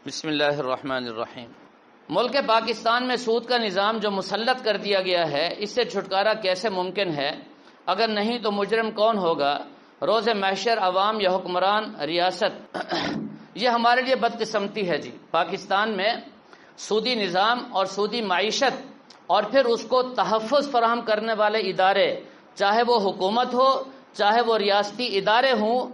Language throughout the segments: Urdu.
بسم اللہ الرحمن الرحیم۔ ملک پاکستان میں سود کا نظام جو مسلط کر دیا گیا ہے، اس سے چھٹکارا کیسے ممکن ہے؟ اگر نہیں تو مجرم کون ہوگا؟ روز محشر عوام یا حکمران ریاست؟ یہ ہمارے لیے بدقسمتی ہے جی۔ پاکستان میں سودی نظام اور سودی معیشت اور پھر اس کو تحفظ فراہم کرنے والے ادارے، چاہے وہ حکومت ہو چاہے وہ ریاستی ادارے ہوں،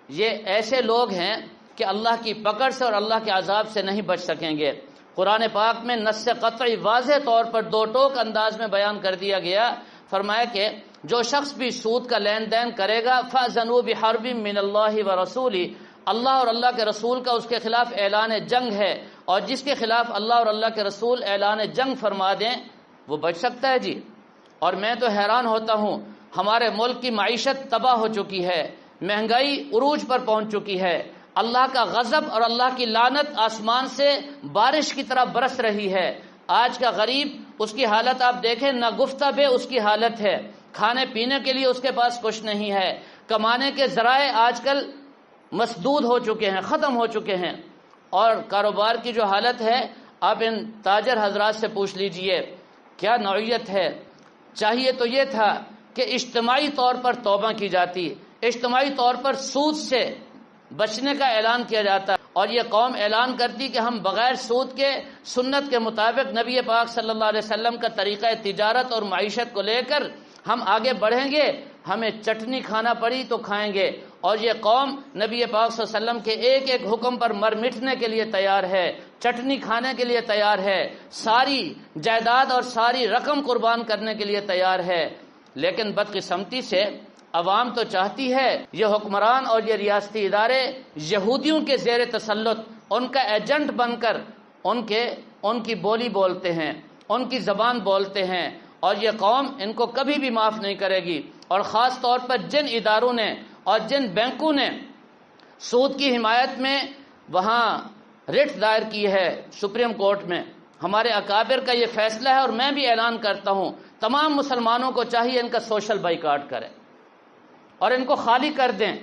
یہ ایسے لوگ ہیں کہ اللہ کی پکڑ سے اور اللہ کے عذاب سے نہیں بچ سکیں گے۔ قرآن پاک میں نص قطعی واضح طور پر دو ٹوک انداز میں بیان کر دیا گیا، فرمایا کہ جو شخص بھی سود کا لین دین کرے گا فَأْذَنُوا بِحَرْبٍ مِّنَ اللَّهِ وَرَسُولِهِ، اللہ اور اللہ کے رسول کا اس کے خلاف اعلان جنگ ہے، اور جس کے خلاف اللہ اور اللہ کے رسول اعلان جنگ فرما دیں وہ بچ سکتا ہے جی۔ اور میں تو حیران ہوتا ہوں، ہمارے ملک کی معیشت تباہ ہو چکی ہے، مہنگائی عروج پر پہنچ چکی ہے، اللہ کا غضب اور اللہ کی لعنت آسمان سے بارش کی طرح برس رہی ہے۔ آج کا غریب، اس کی حالت آپ دیکھیں، نہ گفتہ بے اس کی حالت ہے، کھانے پینے کے لیے اس کے پاس کچھ نہیں ہے، کمانے کے ذرائع آج کل مسدود ہو چکے ہیں، ختم ہو چکے ہیں، اور کاروبار کی جو حالت ہے آپ ان تاجر حضرات سے پوچھ لیجئے کیا نوعیت ہے۔ چاہیے تو یہ تھا کہ اجتماعی طور پر توبہ کی جاتی، اجتماعی طور پر سود سے بچنے کا اعلان کیا جاتا، اور یہ قوم اعلان کرتی کہ ہم بغیر سود کے سنت کے مطابق نبی پاک صلی اللہ علیہ وسلم کا طریقہ تجارت اور معیشت کو لے کر ہم آگے بڑھیں گے، ہمیں چٹنی کھانا پڑی تو کھائیں گے، اور یہ قوم نبی پاک صلی اللہ علیہ وسلم کے ایک ایک حکم پر مر مٹنے کے لیے تیار ہے، چٹنی کھانے کے لیے تیار ہے، ساری جائیداد اور ساری رقم قربان کرنے کے لیے تیار ہے۔ لیکن بدقسمتی سے عوام تو چاہتی ہے یہ حکمران اور یہ ریاستی ادارے یہودیوں کے زیر تسلط ان کا ایجنٹ بن کر ان کی بولی بولتے ہیں، ان کی زبان بولتے ہیں، اور یہ قوم ان کو کبھی بھی معاف نہیں کرے گی۔ اور خاص طور پر جن اداروں نے اور جن بینکوں نے سود کی حمایت میں وہاں رٹ دائر کی ہے سپریم کورٹ میں، ہمارے اکابر کا یہ فیصلہ ہے، اور میں بھی اعلان کرتا ہوں تمام مسلمانوں کو چاہیے ان کا سوشل بائیکاٹ کریں اور ان کو خالی کر دیں،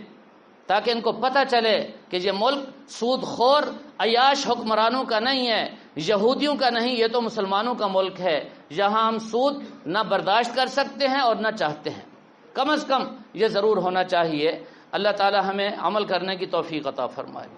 تاکہ ان کو پتہ چلے کہ یہ ملک سود خور عیاش حکمرانوں کا نہیں ہے، یہودیوں کا نہیں، یہ تو مسلمانوں کا ملک ہے، یہاں ہم سود نہ برداشت کر سکتے ہیں اور نہ چاہتے ہیں۔ کم از کم یہ ضرور ہونا چاہیے۔ اللہ تعالی ہمیں عمل کرنے کی توفیق عطا فرمائے۔